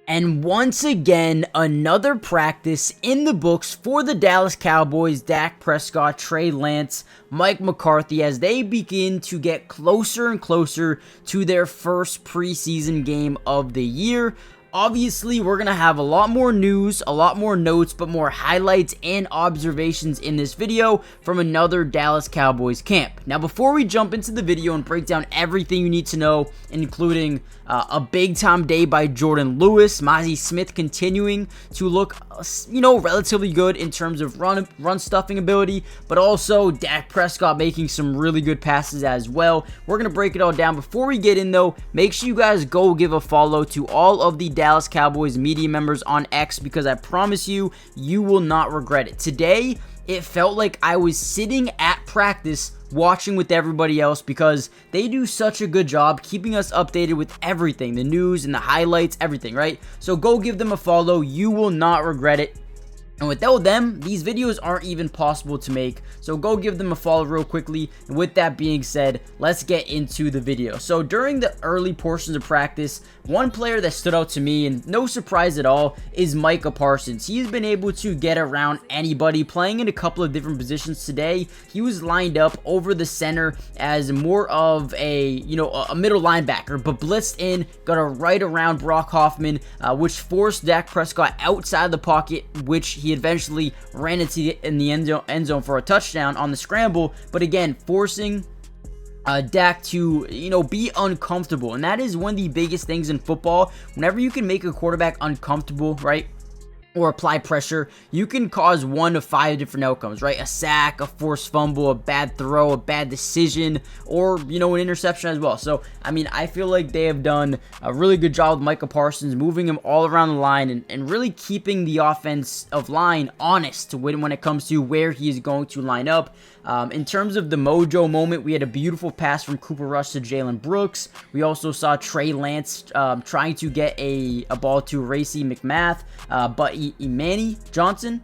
And once again, another practice in the books for the Dallas Cowboys, Dak Prescott, Trey Lance, Mike McCarthy, as they begin to get closer and closer to their first preseason game of the year. Obviously, we're going to have a lot more news, a lot more notes, but more highlights and observations in this video from another Dallas Cowboys camp. Now, before we jump into the video and break down everything you need to know, including a big-time day by Jordan Lewis, Mazy Smith continuing to look, relatively good in terms of run stuffing ability, but also Dak Prescott making some really good passes as well. We're going to break it all down. Before we get in, though, make sure you guys go give a follow to all of the Dallas Cowboys media members on X, because I promise you, you will not regret it. Today, it felt like I was sitting at practice watching with everybody else, because they do such a good job keeping us updated with everything, the news and the highlights, everything, right? So go give them a follow. You will not regret it. And without them, these videos aren't even possible to make. So go give them a follow real quickly. And with that being said, let's get into the video. So during the early portions of practice, one player that stood out to me, and no surprise at all, is Micah Parsons. He's been able to get around anybody, playing in a couple of different positions today. He was lined up over the center as more of a middle linebacker, but blitzed in, got a right around Brock Hoffman, which forced Dak Prescott outside the pocket, which he eventually ran into in the end zone for a touchdown on the scramble. But again, forcing Dak to, be uncomfortable. And that is one of the biggest things in football. Whenever you can make a quarterback uncomfortable, right, or apply pressure, you can cause 1 to 5 different outcomes, right? A sack, a forced fumble, a bad throw, a bad decision, or, an interception as well. So, I feel like they have done a really good job with Micah Parsons, moving him all around the line and really keeping the offensive line honest when it comes to where he is going to line up. In terms of the mojo moment, we had a beautiful pass from Cooper Rush to Jalen Brooks. We also saw Trey Lance trying to get a ball to Racey McMath, but Imani Johnson.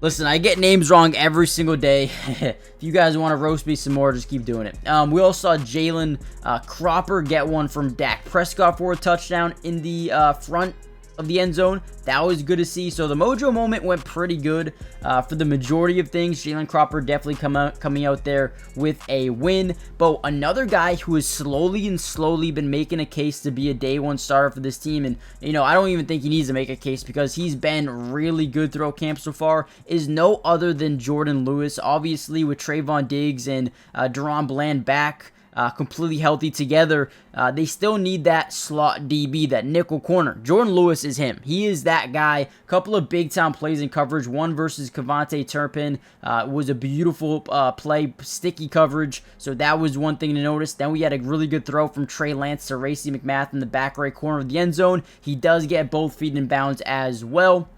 Listen, I get names wrong every single day. If you guys want to roast me some more, just keep doing it. We also saw Jalen Cropper get one from Dak Prescott for a touchdown in the front of the end zone. That was good to see. So the mojo moment went pretty good for the majority of things. Jalen Cropper definitely coming out there with a win. But another guy who has slowly been making a case to be a day one starter for this team, and I don't even think he needs to make a case because he's been really good throughout camp so far, is no other than Jordan Lewis. Obviously, with Trayvon Diggs and Deron Bland back, completely healthy together, they still need that slot DB, that nickel corner. Jordan Lewis is him. He is that guy. Couple of big time plays in coverage. One versus Kevontae Turpin was a beautiful play, sticky coverage. So that was one thing to notice. Then we had a really good throw from Trey Lance to Racey McMath in the back right corner of the end zone. He does get both feet in bounds as well.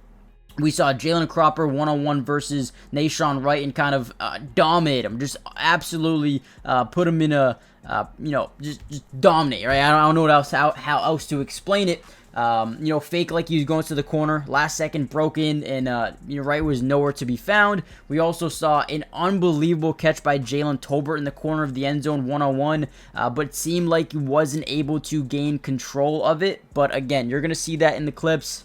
We saw Jalen Cropper one-on-one versus Nashawn Wright and kind of dominate him. Just absolutely put him in a, just dominate, right? I don't know how else to explain it. Fake like he was going to the corner. Last second broke in, and Wright was nowhere to be found. We also saw an unbelievable catch by Jalen Tolbert in the corner of the end zone one-on-one, but it seemed like he wasn't able to gain control of it. But again, you're going to see that in the clips.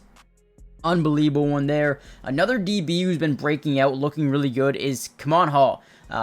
Unbelievable one there. Another DB who's been breaking out, looking really good, is Kamon Hall.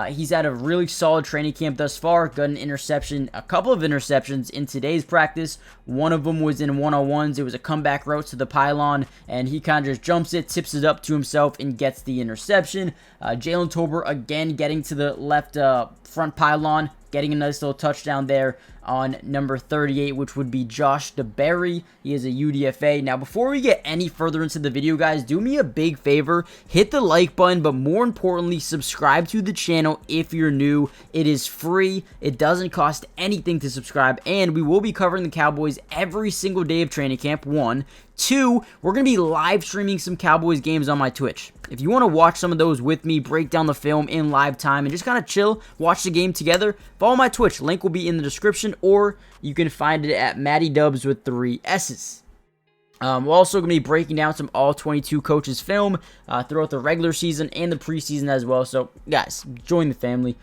He's had a really solid training camp thus far. Got an interception, a couple of interceptions in today's practice. One of them was in one-on-ones. It was a comeback route to the pylon, and he kind of just jumps it, tips it up to himself, and gets the interception. Jalen Tolbert again getting to the left front pylon, getting a nice little touchdown there on number 38, which would be Josh DeBerry. He is a UDFA. Now, before we get any further into the video, guys, do me a big favor. Hit the like button, but more importantly, subscribe to the channel if you're new. It is free. It doesn't cost anything to subscribe, and we will be covering the Cowboys every single day of training camp. 1. 2, we're going to be live streaming some Cowboys games on my Twitch. If you want to watch some of those with me, break down the film in live time, and just kind of chill, watch the game together, follow my Twitch. Link will be in the description, or you can find it at Matty Dubs with 3 S's. We're also going to be breaking down some all-22 coaches film throughout the regular season and the preseason as well. So, guys, join the family.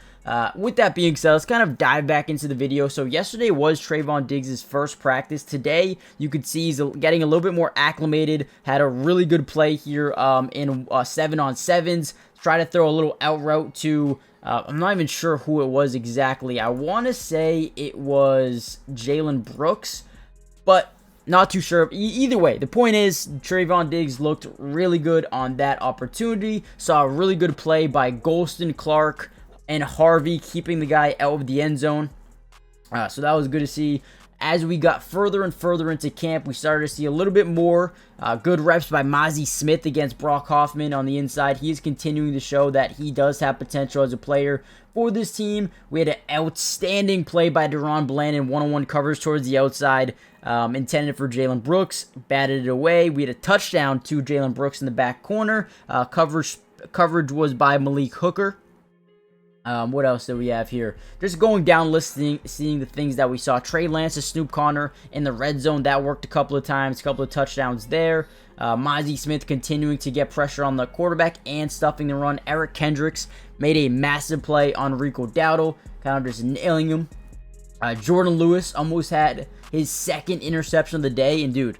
With that being said, let's kind of dive back into the video. So, yesterday was Trayvon Diggs' first practice. Today, you could see he's getting a little bit more acclimated. Had a really good play here in 7-on-7s. Try to throw a little out route to... I'm not even sure who it was exactly. I want to say it was Jalen Brooks, but... not too sure. Either way, the point is, Trayvon Diggs looked really good on that opportunity. Saw a really good play by Golston, Clark, and Harvey, keeping the guy out of the end zone. So that was good to see. As we got further and further into camp, we started to see a little bit more good reps by Mazy Smith against Brock Hoffman on the inside. He is continuing to show that he does have potential as a player for this team. We had an outstanding play by Deron Bland in one-on-one coverage towards the outside, intended for Jalen Brooks. Batted it away. We had a touchdown to Jalen Brooks in the back corner. Coverage was by Malik Hooker. What else do we have here? Just going down listing, seeing the things that we saw. Trey Lance to Snoop Connor in the red zone. That worked a couple of times. A couple of touchdowns there. Mazy Smith continuing to get pressure on the quarterback and stuffing the run. Eric Kendricks made a massive play on Rico Dowdle. Kind of just nailing him. Jordan Lewis almost had his second interception of the day. And dude,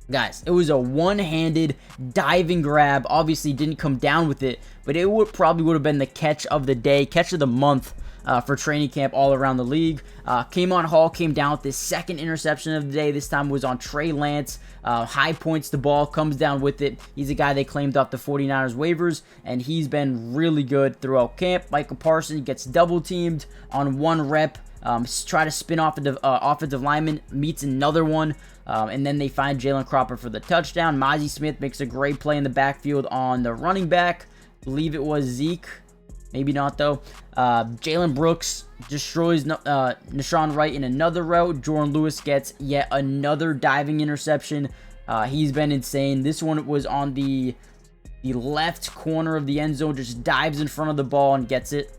guys, it was a one-handed diving grab. Obviously didn't come down with it, but it probably would have been the catch of the day, catch of the month for training camp all around the league. K'Mon Hall came down with his second interception of the day. This time was on Trey Lance. High points the ball, comes down with it. He's a guy they claimed off the 49ers waivers, and he's been really good throughout camp. Michael Parsons gets double-teamed on one rep. Try to spin off the offensive lineman, meets another one, and then they find Jalen Cropper for the touchdown. Mazy Smith makes a great play in the backfield on the running back. Believe it was Zeke. Maybe not, though. Jalen Brooks destroys Nashawn Wright in another route. Jordan Lewis gets yet another diving interception. He's been insane. This one was on the left corner of the end zone. Just dives in front of the ball and gets it.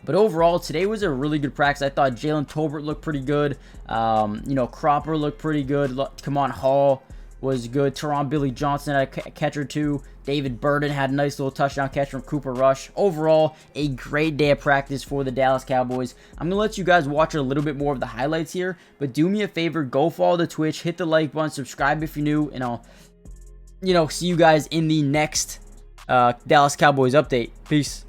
But overall, today was a really good practice. I thought Jalen Tolbert looked pretty good. Cropper looked pretty good. K'Mon Hall was good. Teron Billy Johnson had a catch or two. David Burden had a nice little touchdown catch from Cooper Rush. Overall, a great day of practice for the Dallas Cowboys. I'm going to let you guys watch a little bit more of the highlights here. But do me a favor, go follow the Twitch, hit the like button, subscribe if you're new, and I'll, see you guys in the next Dallas Cowboys update. Peace.